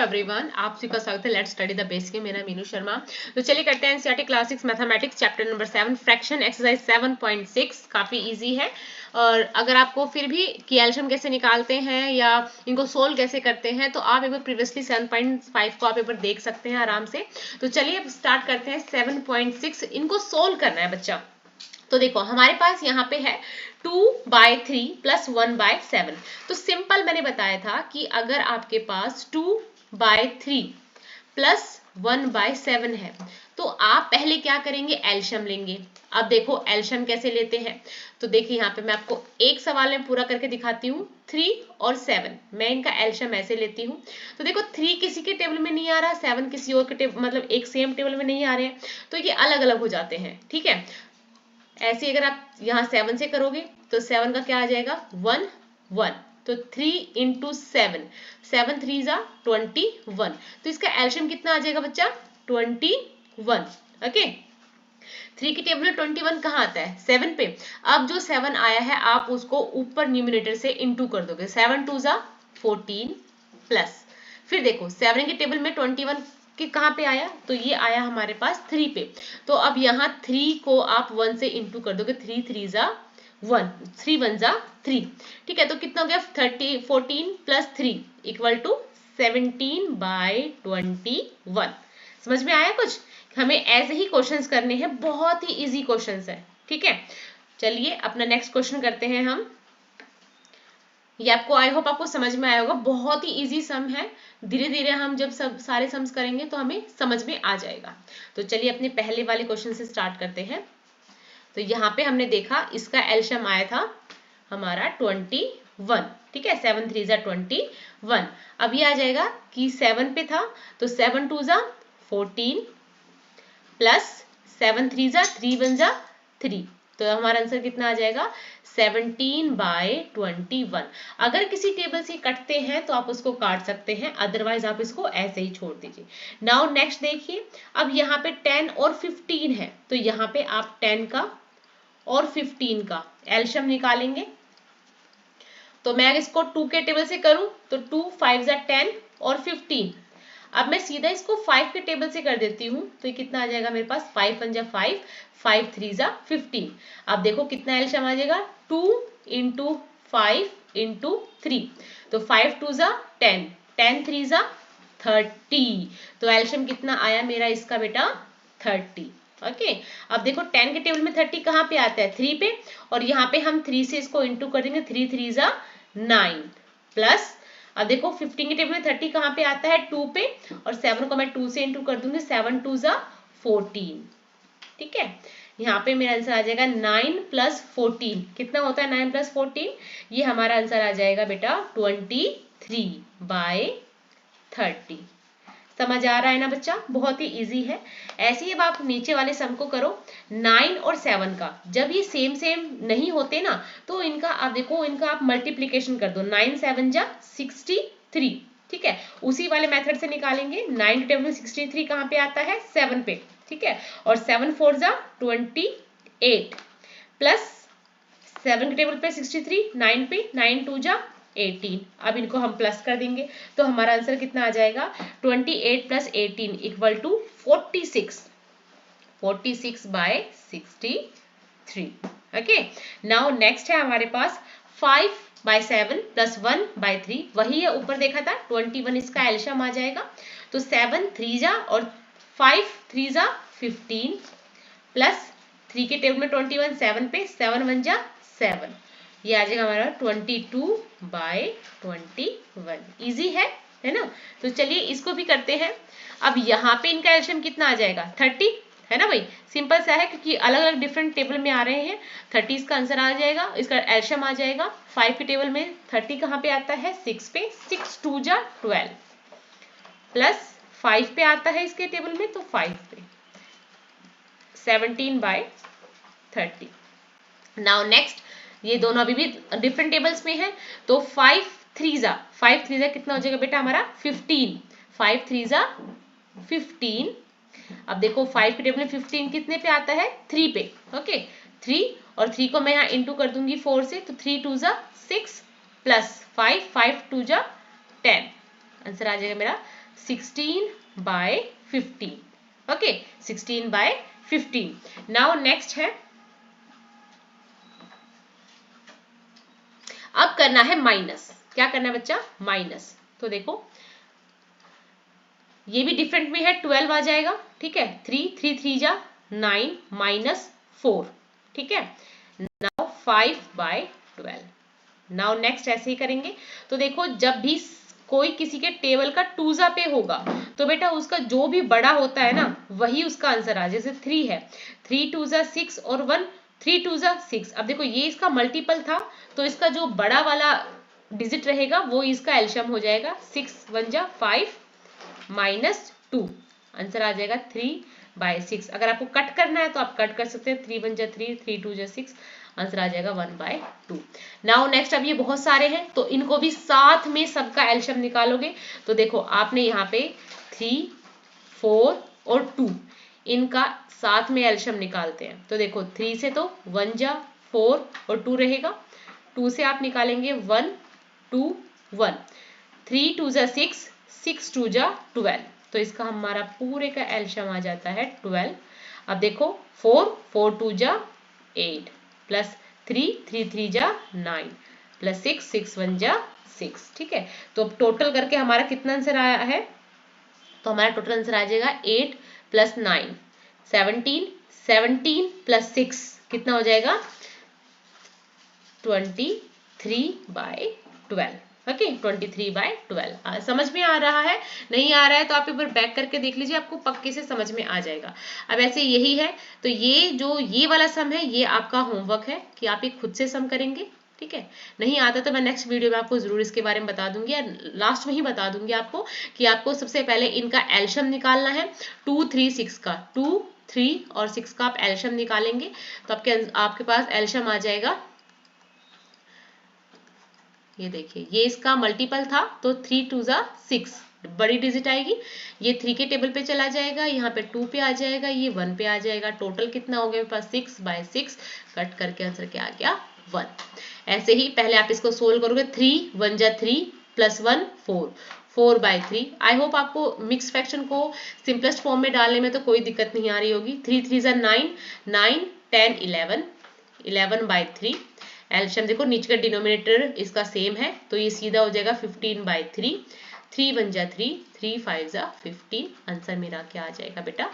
Everyone, आप सभी का स्वागत है लेट्स स्टडी द बेसिक। मेरा मीनू शर्मा। तो चलिए करते हैं NCERT class 6 mathematics chapter number 7 fraction exercise 7.6। काफी इजी है और अगर आपको फिर भी कि एल्शियम कैसे निकालते हैं या इनको सोल्व कैसे करते हैं तो आप एक बार प्रीवियसली 7.5 को आप एक बार देख सकते हैं आराम से। तो चलिए अब स्टार्ट करते हैं 7.6। इनको सोल्व करना है बच्चा। तो देखो हमारे पास यहाँ पे है 2/3 प्लस 1/7। तो सिंपल मैंने बताया था कि अगर आपके पास 2/3 प्लस 1/7 है तो आप पहले क्या करेंगे, एल्शियम लेंगे। अब देखो एल्शियम कैसे लेते हैं। तो देखिए यहाँ पे मैं आपको एक सवाल में पूरा करके दिखाती हूँ। 3 और 7 मैं इनका एल्शियम ऐसे लेती हूँ। तो देखो 3 किसी के टेबल में नहीं आ रहा, 7 किसी और के टेबल मतलब एक सेम टेबल में नहीं आ रहे हैं, तो ये अलग अलग हो जाते हैं। ठीक है, ऐसे अगर आप यहाँ 7 से करोगे तो 7 का क्या आ जाएगा 1 1। तो 3 इंटू 7, 7 3 जा 21। तो इसका एल्शियम कितना आ जाएगा बच्चा 21। ओके, 3 की टेबल में 21 कहाँ आता है 7 पे। अब जो 7 आया है आप उसको ऊपर न्यूमिनेटर से इंटू कर दोगे। 7 2 जा 14 प्लस फिर देखो 7 की टेबल में 21 कि कहाँ पे आया, तो ये आया हमारे पास 3 पे। तो अब यहाँ 3 को आप 1 से इंटू कर दोगे। 3 3 जा 1, 3 1 जा 3। ठीक है, तो कितना हो गया 14 प्लस 3 इक्वल टू 17/21। समझ में आया कुछ। हमें ऐसे ही क्वेश्चंस करने हैं, बहुत ही इजी क्वेश्चंस है। ठीक है, चलिए अपना नेक्स्ट क्वेश्चन करते हैं हम। ये आपको आई होप आपको समझ में आया होगा, बहुत ही इजी सम है। धीरे धीरे हम जब सब सारे सम्स करेंगे तो हमें समझ में आ जाएगा। तो चलिए अपने पहले वाले क्वेश्चन से स्टार्ट करते हैं। तो यहाँ पे हमने देखा इसका एल्शियम आया था हमारा 21। ठीक है, 7 3 जा 21। अब ये आ जाएगा कि 7 पे था तो 7 2 जा 14 प्लस 7 3 जा 3 1 जा 3। तो हमारा आंसर कितना आ जाएगा 17/21। अगर किसी टेबल से कटते हैं तो आप उसको काट सकते हैं, अदरवाइज आप इसको ऐसे ही छोड़ दीजिए। नाउ नेक्स्ट देखिए, अब यहाँ पे 10 और 15 है तो यहाँ पे आप 10 का और 15 का एल्शियम निकालेंगे। तो मैं अगर इसको 2 के टेबल से करूं तो 2 5 जा 10 और 15। अब मैं सीधा इसको 5 के टेबल से कर देती हूँ तो ये कितना आ जाएगा मेरे पास 5 1 जा 5, 5 3 जा 15। अब देखो कितना एल्शियम आ जाएगा 2 इंटू 5 इंटू 3। तो 5 2 जा 10, 10 3 जा 30। तो एल्शियम कितना आया मेरा इसका बेटा 30। ओके, अब देखो 10 के टेबल में 30 कहाँ पे आता है 3 पे, और यहाँ पे हम 3 से इसको इंटू कर देंगे। 3 3 जा 9 प्लस अब देखो 15 के टेबल में 30 कहाँ पे आता है 2 पे, और 7 को मैं 2 से इंटू कर दूंगी। 7 2 जा 14। ठीक है, यहाँ पे मेरा आंसर आ जाएगा 9 प्लस 14। कितना होता है 9 प्लस 14, ये हमारा आंसर आ जाएगा बेटा 23/30। समझ आ रहा है ना बच्चा, बहुत ही इजी है। ऐसे ही अब आप नीचे वाले सम को करो। 9 और 7 का जब ये सेम सेम नहीं होते ना तो इनका आप देखो, इनका आप मल्टीप्लीकेशन कर दो। 9 7 जा 63। ठीक है, उसी वाले मेथड से निकालेंगे। 9 टेबल में 63 कहाँ पे आता है 7 पे। ठीक है, और 7 4 जा 28 प्लस 7 के टेबल पे 63, 9 पे 9 2 जा 18। अब इनको हम प्लस कर देंगे तो हमारा आंसर कितना आ जाएगा 28 plus 18 equal to 46, 46/63। Okay, now next है हमारे पास 5/7 प्लस 1/3। वही है ऊपर देखा था 21, इसका एल्शियम आ जाएगा। तो 7 3 जा और 5 3 जा 15 प्लस 3 के टेबल में 21, 7 पे 7 1 जा 7। ये आ जाएगा हमारा 22/21। इजी है ना। तो चलिए इसको भी करते हैं। अब यहाँ पे इनका एल्शियम कितना आ जाएगा 30 है ना भाई। सिंपल सा है क्योंकि अलग अलग डिफरेंट टेबल में आ रहे हैं। 30 इसका आंसर आ जाएगा, इसका एल्शियम आ जाएगा। 5 के टेबल में 30 कहाँ पे आता है 6 पे, 6 2 जा 12 प्लस 5 पे आता है इसके टेबल में तो 5 पे 17/30। नाउ नेक्स्ट, ये दोनों अभी भी डिफरेंट टेबल्स में है तो 5 3 जा कितना हो जाएगा बेटा हमारा 15। 5 3 जा 15। अब देखो 5 के टेबल में 15 कितने पे आता है 3 पे। ओके, 3 और 3 को मैं यहाँ इंटू कर दूंगी 4 से, तो 3 2 जा 6 प्लस 5 5 2 जा 10। आंसर आ जाएगा मेरा 16 by 15. Okay 16 by 15. Now next है, अब करना है माइनस. क्या करना है बच्चा? माइनस. तो देखो ये भी डिफरेंट में है, 12 आ जाएगा. ठीक है 3 3 3 जा 9 माइनस 4. ठीक है नाउ 5 बाय 12. नाउ नेक्स्ट ऐसे ही करेंगे. तो देखो जब भी कोई किसी के टेबल का टूजा पे होगा तो बेटा उसका जो भी बड़ा होता है ना वही उसका आंसर आ. जैसे 3 है, 3 2 जा 6 और 1 3 2 जा 6. अब देखो ये इसका मल्टीपल था तो इसका जो बड़ा वाला डिजिट रहेगा वो इसका एल्शियम हो जाएगा. 6 1 जा 5 माइनस 2. आंसर आ जाएगा 3 बाय 6. अगर आपको कट करना है तो आप कट कर सकते हैं. 3 1 जा 3 3 2 जा 6. आंसर आ जाएगा 1 बाय 2. नाउ नेक्स्ट, अब ये बहुत सारे हैं तो इनको भी साथ में सबका एल्शियम निकालोगे. तो देखो आपने यहाँ पे 3 4 और 2 इनका साथ में एल्शियम निकालते हैं. तो देखो 3 से तो 1 जा 4 और 2 रहेगा. 2 से आप निकालेंगे 1 2 1. 3 2 जा 6 6 2 जा 12. तो इसका हमारा पूरे का एल्शियम आ जाता है 12. अब देखो 4 4 2 जा 8 प्लस 3 3 3 जा 9 प्लस 6 6 1 जा 6. ठीक है तो अब टोटल करके हमारा कितना आंसर आया है? तो हमारा टोटल आंसर आ जाएगा 8 प्लस 9 17 17 प्लस 6 कितना हो जाएगा? 23 बाय 12. Okay 23 bye 12. समझ में आ रहा है? नहीं आ रहा है तो आप एक बार बैक करके देख लीजिए, आपको पक्के से समझ में आ जाएगा. अब ऐसे यही है तो ये जो ये वाला सम है ये आपका होमवर्क है कि आप ये खुद से सम करेंगे. ठीक है नहीं आता तो मैं नेक्स्ट वीडियो में आपको जरूर इसके बारे में बता दूंगी या लास्ट में ही बता दूंगी आपको कि आपको सबसे पहले इनका एल्शियम निकालना है. 2 3 6 का 2 3 और 6 का आप एल्शियम निकालेंगे तो आपके पास एल्शियम आ जाएगा. ये देखिए ये इसका मल्टीपल था तो 3 2 जा 6 बड़ी डिजिट आएगी. ये 3 के टेबल पे चला जाएगा, यहाँ पे 2 पे आ जाएगा, ये 1 पे आ जाएगा. टोटल कितना हो गया मेरे पास? 6 बाय 6. कट करके आंसर क्या आ गया? 1. ऐसे ही पहले आप इसको सोल्व करोगे. 3 1 जा 3 प्लस 1 4 4 बाय 3. आई होप आपको मिक्स फ्रैक्शन को सिंपलेस्ट फॉर्म में डालने में तो कोई दिक्कत नहीं आ रही होगी. 3 3 जा 9 9 10 11 11 बाय 3. एल्शियम देखो नीचे का डिनोमिनेटर इसका सेम है तो ये सीधा हो जाएगा 15 बाय 3. 3 1 जा 3 3 5 जा 15. आंसर मेरा क्या आ जाएगा बेटा?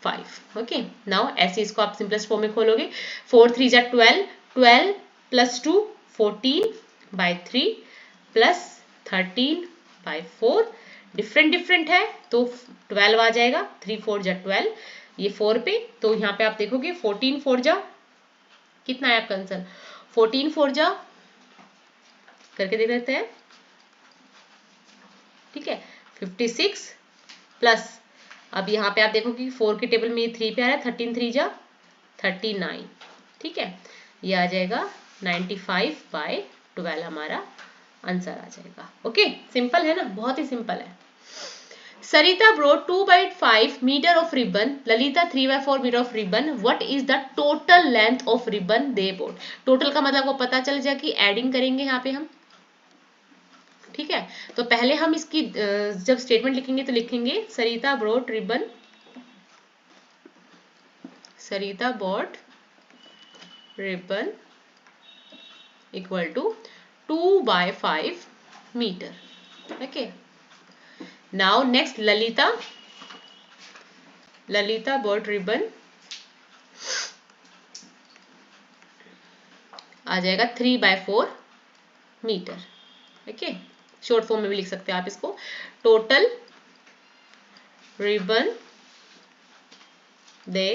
5. ओके नाउ ऐसे इसको आप सिंपलेस्ट फॉर्म में खोलोगे. 4 3 जा 12 12 plus 2 14 by 3 plus 13 by 4. Different है तो 12 आ जाएगा. 3 4 जा 12 ये 4 पे तो यहाँ पे आप देखोगे 14 4 जा कितना है आपका आंसर? 14 4 जा करके देख लेते हैं. ठीक है 56 प्लस अब यहाँ पे आप देखो कि 4 के टेबल में 3 पे आ रहा है. 13 3 जा 39. ठीक है ये आ जाएगा 95 बाय 12 हमारा आंसर आ जाएगा. ओके सिंपल है ना, बहुत ही सिंपल है. Sarita brought 2 by 5 meter of ribbon. Lalita 3 by 4 meter of ribbon. What is the total length of ribbon they bought? Total का मतलब को पता चल जाए कि एडिंग करेंगे यहाँ पे हम. ठीक है तो पहले हम इसकी जब स्टेटमेंट लिखेंगे तो लिखेंगे Sarita brought ribbon. Sarita bought ribbon equal to 2 by 5 meter. Okay. Now next Lalita bought ribbon आ जाएगा 3 by 4 meter. Okay short form में भी लिख सकते हैं आप इसको. Total ribbon they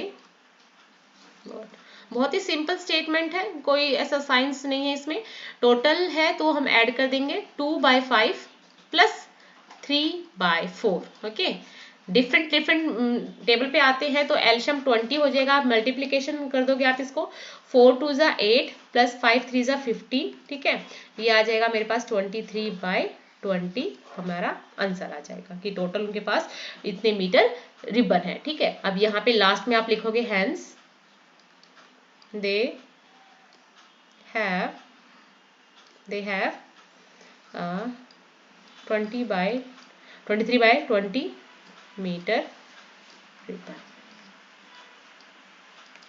bought. बहुत ही सिंपल स्टेटमेंट है, कोई ऐसा साइंस नहीं है इसमें. टोटल है तो हम ऐड कर देंगे 2 by 5 plus 3 by 4. Okay different table पे आते हैं तो एल्शियम 20 हो जाएगा. आप मल्टीप्लीकेशन कर दोगे आप इसको. 4 2 जा 8 प्लस 5 3 जा 15. ठीक है ये आ जाएगा मेरे पास 23 बाय 20 हमारा आंसर आ जाएगा कि टोटल उनके पास इतने मीटर रिबन है. ठीक है अब यहाँ पे लास्ट में आप लिखोगे hence they have 20 by 23/20 meter paper.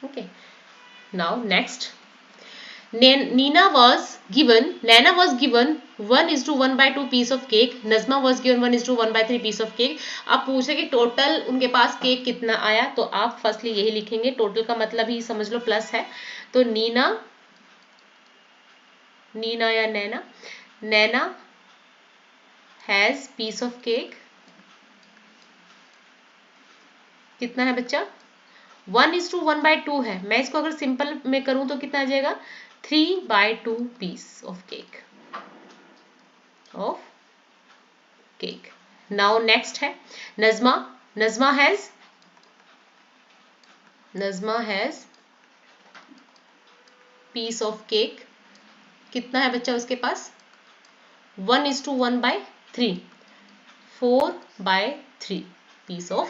Okay. Now next, Nana was given 1:1/2 piece of cake. Nazma was given 1:1/3 piece of cake. अब पूछे कि टोटल उनके पास केक कितना आया, तो आप फर्स्टली यही लिखेंगे. टोटल का मतलब ही समझ लो प्लस है. तो नीना या नैना हैज पीस ऑफ केक. कितना है बच्चा? 1:1/2 है. मैं इसको अगर सिंपल में करूं तो कितना आ जाएगा? 3/2 piece of cake. Now next है Najma has piece of cake. कितना है बच्चा उसके पास? 1:1/3. 4/3 piece of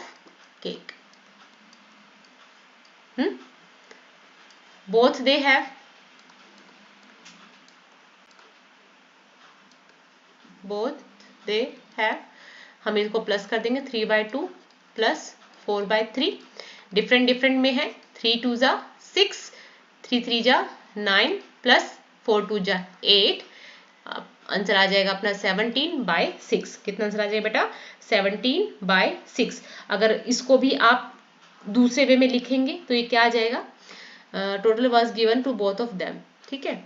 cake. Both they have हम इसको प्लस कर देंगे. 3/2 प्लस 4/3. डिफरेंट में है. 3 2 जा 6, 3 3 जा 9 प्लस 4 2 जा 8. आंसर आ जाएगा अपना 17/6. कितना आंसर आ जाएगा बेटा? 17/6. अगर इसको भी आप दूसरे वे में लिखेंगे तो ये क्या आ जाएगा? Total was given to both of them. ठीक है,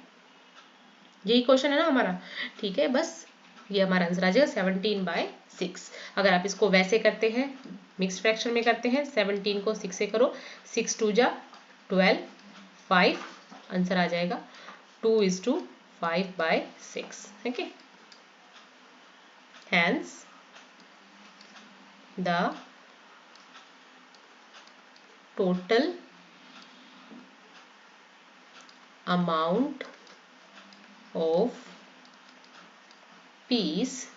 यही क्वेश्चन है ना हमारा. ठीक है, बस ये हमारा आंसर आ जाएगा 17/6. अगर आप इसको वैसे करते हैं, मिक्स फ्रैक्शन में करते हैं, 17 को 6 से करो. 6 2 जा 12, 5. आंसर आ जाएगा 2:5/6. Okay. Hence the total amount of piece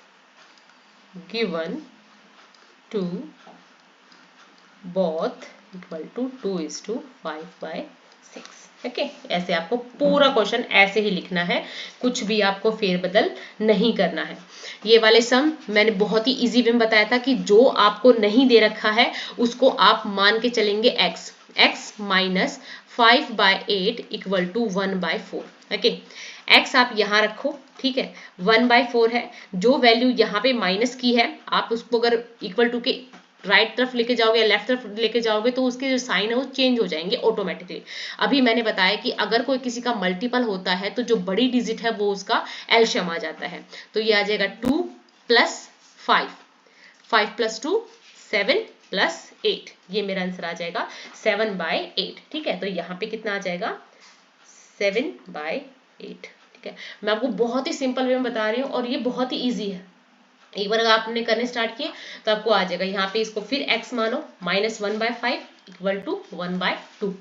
given to both equal to 2:5/6. Okay. ऐसे आपको पूरा क्वेश्चन ऐसे ही लिखना है, कुछ भी आपको फेरबदल नहीं करना है. ये वाले सम मैंने बहुत ही इजी वे में बताया था कि जो आपको नहीं दे रखा है उसको आप मान के चलेंगे x minus 5/8 equal to 1/4. Okay. x आप यहाँ रखो. ठीक है, 1/4 है. जो वैल्यू यहाँ पे माइनस की है आप उसको अगर इक्वल टू के राइट तरफ लेके जाओगे या लेफ्ट तरफ लेके जाओगे तो उसके जो साइन है वो चेंज हो जाएंगे ऑटोमेटिकली. अभी मैंने बताया कि अगर कोई किसी का मल्टीपल होता है तो जो बड़ी डिजिट है वो उसका एलशियम आ जाता है. तो ये आ जाएगा 2 + 5, 5 + 2 7 + 8. ये मेरा आंसर आ जाएगा 7/8. ठीक है, तो यहाँ पे कितना आ जाएगा? 7/8. ठीक है, मैं आपको बहुत ही सिंपल वे में बता रही हूँ और ये बहुत ही ईजी है. एक बार अगर आपने करने स्टार्ट किए तो आपको आ जाएगा. यहाँ पे इसको फिर x मानो, -1/5 इक्वल टू 1/2.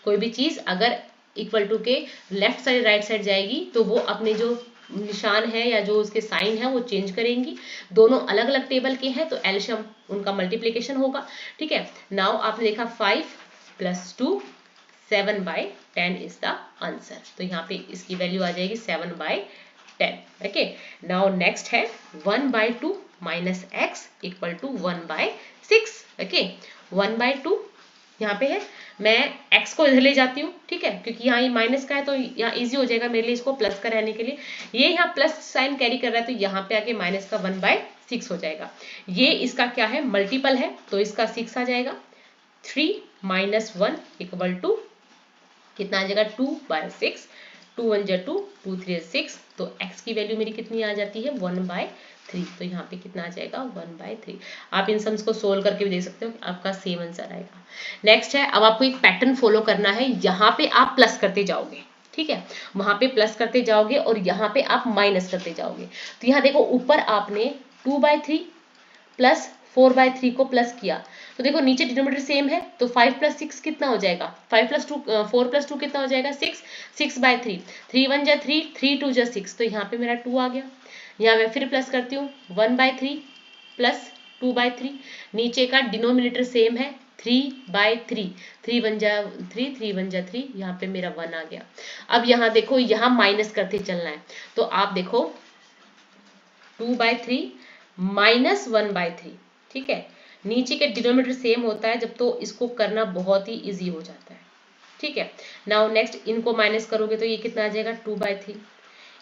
कोई भी चीज अगर इक्वल टू के लेफ्ट साइड राइट साइड जाएगी तो वो अपने जो निशान है या जो उसके साइन है वो चेंज करेंगी. दोनों अलग अलग टेबल के हैं तो एलशियम उनका मल्टीप्लिकेशन होगा. ठीक है, नाउ आपने देखा 5 + 2 7/10 इज द आंसर. तो यहाँ पे इसकी वैल्यू आ जाएगी 7/10. ओके. नाउ नेक्स्ट है 1/2 minus x equal to 1/6. Okay, 1/2 यहाँ पे है. मैं x को इधर ले जाती हूँ. ठीक है, क्योंकि यहाँ ये माइनस का है तो यहाँ इजी हो जाएगा मेरे लिए इसको प्लस का रहने के लिए. ये यहाँ प्लस साइन कैरी कर रहा है तो यहाँ पे आके माइनस का 1/6 हो जाएगा. ये इसका क्या है? मल्टीपल है तो इसका 6 आ जाएगा. 3 - 1 इक्वल टू कितना आ जाएगा? 2/6. 2 1 जा 2, 2 3 6. तो x की वैल्यू मेरी कितनी आ जाती है? 1/3. तो यहाँ पे कितना आ जाएगा? 1/3. आप इन सम्स को सोल्व करके भी दे सकते हो, आपका सेम आंसर आएगा. नेक्स्ट है, अब आपको एक पैटर्न फॉलो करना है. यहाँ पे आप प्लस करते जाओगे. ठीक है, वहां पे प्लस करते जाओगे और यहाँ पे आप माइनस करते जाओगे. तो यहाँ देखो ऊपर आपने 2/3 प्लस 4/3 को प्लस किया तो देखो नीचे डिनोमिनेटर सेम है तो 5 + 6 कितना हो जाएगा? 4 + 2 कितना हो जाएगा? 6. 6/3. 3 1 जा 3, 3 2 जा 6. तो यहाँ पे मेरा 2 आ गया. यहाँ मैं फिर प्लस करती हूँ 1/3 प्लस 2/3. नीचे का डिनोमिनेटर सेम है 3/3. 3 1 जा 3, 3 1 जा 3. यहाँ पे मेरा 1 आ गया. अब यहाँ देखो यहाँ माइनस करते चलना है तो आप देखो 2/3 -1/3, ठीक है। नीचे के डिनोमिनेटर सेम होता है जब, तो इसको करना बहुत ही इजी हो जाता है, ठीक है। नाउ नेक्स्ट, इनको माइनस करोगे तो ये कितना आ जाएगा 2/3,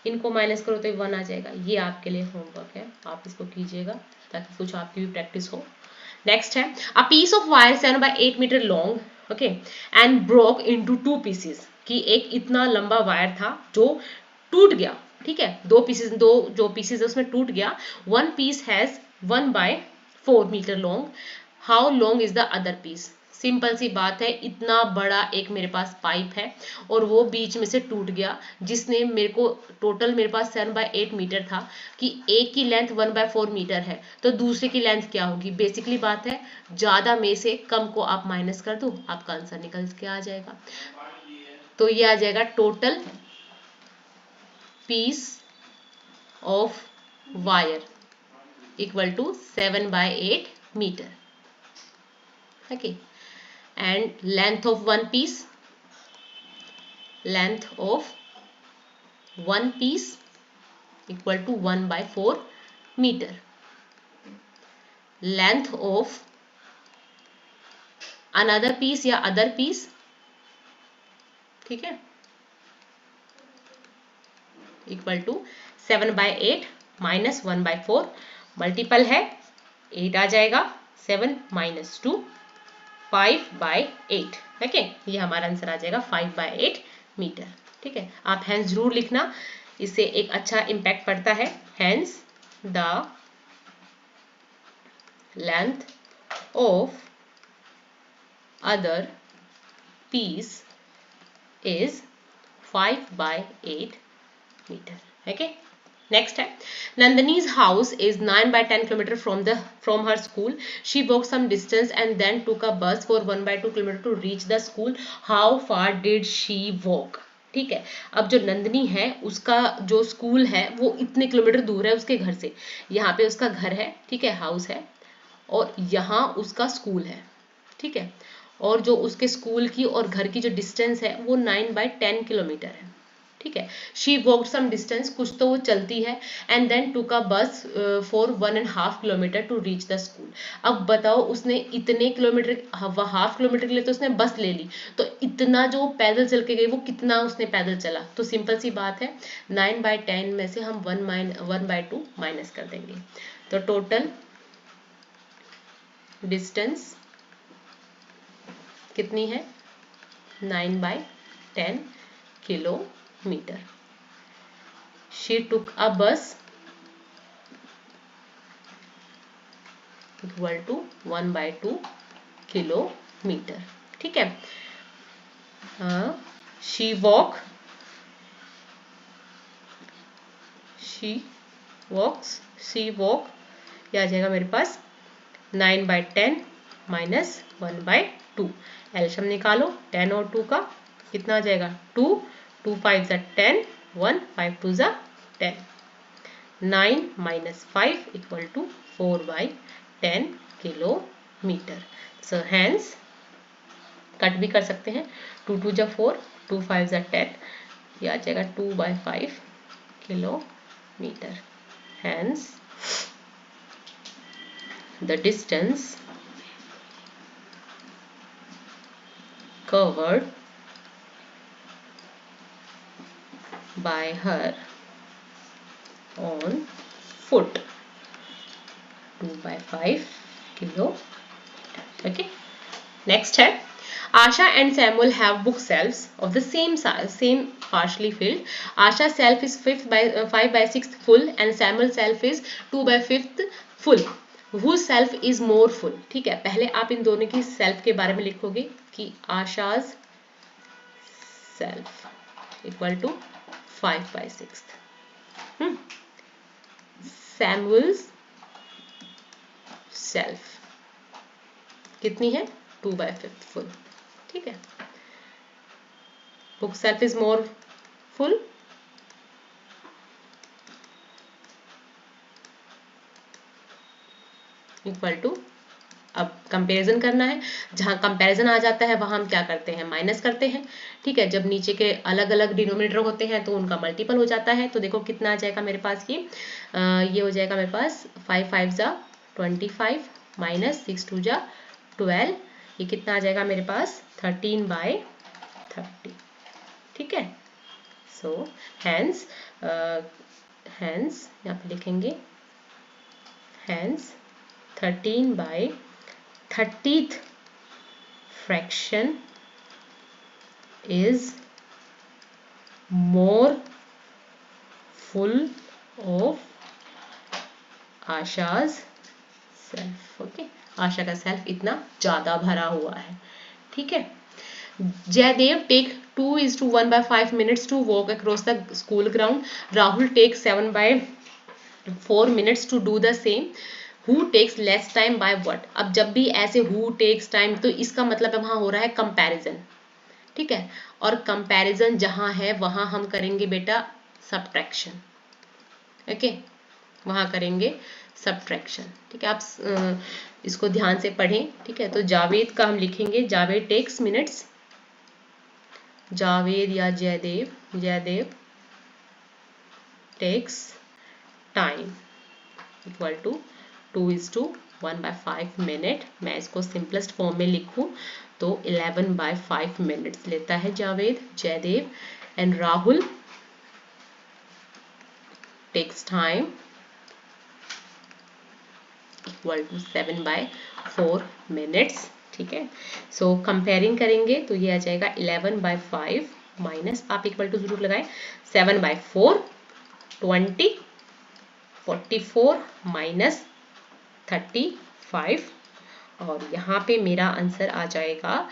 इनको माइनस करो तो 1 आ जाएगा। ये आपके लिए होमवर्क है, आप इसको कीजिएगा ताकि कुछ आपकी भी प्रैक्टिस हो। नेक्स्ट है, a piece of wire 7/8 meter long, okay, and broke into 2 pieces, कि एक इतना लंबा वायर था जो टूट गया, ठीक है, दो जो पीसेस है उसमें टूट गया। One piece has 1/4 metre long, how long is the other piece. Simple सी बात है, इतना बड़ा एक मेरे पास पाइप है और वो बीच में से टूट गया, जिसने मेरे को टोटल मेरे पास 7/8 मीटर था, कि एक की लेंथ 1/4 मीटर है, तो दूसरे की लेंथ क्या होगी। बेसिकली बात है, ज्यादा में से कम को आप माइनस कर दो, आपका आंसर निकल के आ जाएगा। तो ये आ जाएगा total piece of wire equal to 7/8 meter, okay. and length of one piece equal to 1/4 meter. Length of another piece या other piece, ठीक है, इक्वल टू 7/8 माइनस 1/4, मल्टीपल है 8 आ जाएगा, 7 - 2 5/8, ओके। ये हमारा आंसर आ जाएगा 5/8 मीटर, ठीक है। आप हैंस जरूर लिखना, इससे एक अच्छा इम्पैक्ट पड़ता है। Hence the length of other piece is 5/8 meter, okay. Next है, Nandini's house is 9/10 kilometer from her school. She walked some distance and then took a bus for 1/2 kilometer to reach the school. How far did she walk? ठीक है, अब जो नंदिनी है उसका जो school है वो इतने किलोमीटर दूर है उसके घर से। यहाँ पे उसका घर है, ठीक है, हाउस है, और यहाँ उसका स्कूल है, ठीक है। और जो उसके स्कूल की और घर की जो डिस्टेंस है वो 9/10 किलोमीटर है, ठीक है। शी वॉक सम डिस्टेंस, कुछ तो वो चलती है, and then took a bus for 1.5 kilometer to reach the school. अब बताओ, उसने इतने किलोमीटर, हाफ किलोमीटर के लिए तो उसने बस ले ली, तो इतना जो पैदल चल के गई वो कितना उसने पैदल चला। तो सिंपल सी बात है, 9/10 में से हम 1/2 माइनस कर देंगे, तो टोटल डिस्टेंस कितनी है 9/10 kilometre. She took a bus equal to 1/2 kilometre, ठीक है। she walks ये आ जाएगा मेरे पास 9/10 माइनस 1/2। एलशियम निकालो, 10 और 2 का कितना आ जाएगा 2, 2 5 10, 1 5 2 10, 9 - 5 equal to 4/10 kilometer. So hence cut भी कर सकते हैं, 2 2 4, 2 5 10, यह आ जाएगा 2/5 kilometer. Hence the distance covered by her on foot 2/5 kilometer, okay. Next है, Asha and Samuel have book shelves of the same size, same partially filled. Asha shelf is 5/6 full and Samuel shelf is 2/5 full. Whose shelf is more full? ठीक है, पहले आप इन दोनों की self के बारे में लिखोगे कि Asha's shelf equal to 5/6, Samuel's shelf कितनी है 2/5 फुल, ठीक है। Book shelf is more full, equal to, अब कंपैरिजन करना है। जहाँ कंपैरिजन आ जाता है वहाँ हम क्या करते हैं, माइनस करते हैं। ठीक है, जब नीचे के अलग अलग डिनोमिनेटर होते हैं तो उनका मल्टीपल हो जाता है। तो देखो कितना आ जाएगा मेरे पास, ये हो जाएगा मेरे पास 5 5 जा 25 माइनस 6 2 जा 12, ये कितना आ जाएगा मेरे पास 13/30। ठीक है, सो हैंस यहाँ पे लिखेंगे hence 13/30th fraction is more full of Asha's shelf. Okay, Asha का सेल्फ इतना ज्यादा भरा हुआ है। ठीक है, Jaidev take 2:1/5 minutes to walk across the school ground. Rahul takes 7/4 minutes to do the same. Who takes less time by what? अब जब भी ऐसे who takes time तो इसका मतलब वहां हो रहा है कंपैरिजन। ठीक है, और कंपैरिजन जहां है वहां हम करेंगे बेटा सब्ट्रैक्शन। ओके, वहां करेंगे सब्ट्रैक्शन। ठीक है, आप इसको ध्यान से पढ़ें। ठीक है, तो जावेद का हम लिखेंगे जावेद टेक्स मिनट्स, जावेद या Jaidev takes time equal to 2:1/5 minute. मैं इसको सिंपलेस्ट फॉर्म में लिखूं तो 11/5 मिनट्स लेता है Jaidev. And Rahul takes time equal to 7/4 minutes. ठीक है, सो कंपेयरिंग करेंगे तो ये आ जाएगा 11/5 माइनस, आप इक्वल टू जरूर लगाएं, 7/4 20 44 माइनस 35, और यहाँ पे मेरा आंसर आ जाएगा।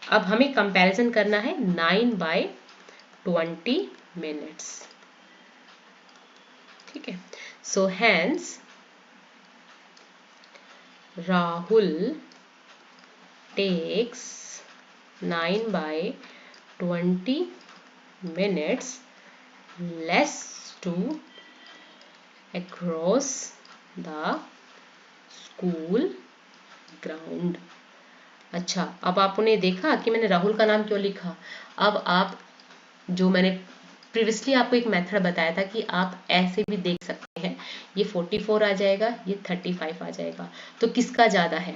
अब हमें कंपैरिजन करना है 9/20 मिनट्स। ठीक है, so hence Rahul takes 9/20 minutes less to across the school ground. अच्छा, अब आपने देखा कि मैंने राहुल का नाम क्यों लिखा। अब आप, जो मैंने प्रीवियसली आपको एक मेथड बताया था कि आप ऐसे भी देख सकते हैं, ये 44 आ जाएगा, ये 35 आ जाएगा, तो किसका ज़्यादा है।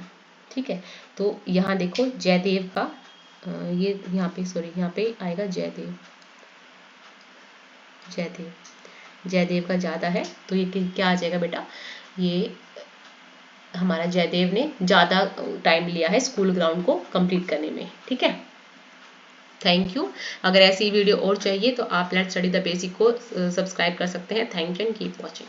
ठीक है, तो यहाँ देखो जयदेव का, ये यहाँ पे सॉरी यहाँ पे आएगा जयदेव का ज़्यादा है, तो ये क्या आ जाएगा बेटा, ये हमारा जयदेव ने ज़्यादा टाइम लिया है स्कूल ग्राउंड को कंप्लीट करने में। ठीक है, थैंक यू। अगर ऐसी वीडियो और चाहिए तो आप लेट्स स्टडी द बेसिक को सब्सक्राइब कर सकते हैं। Thank you and keep watching.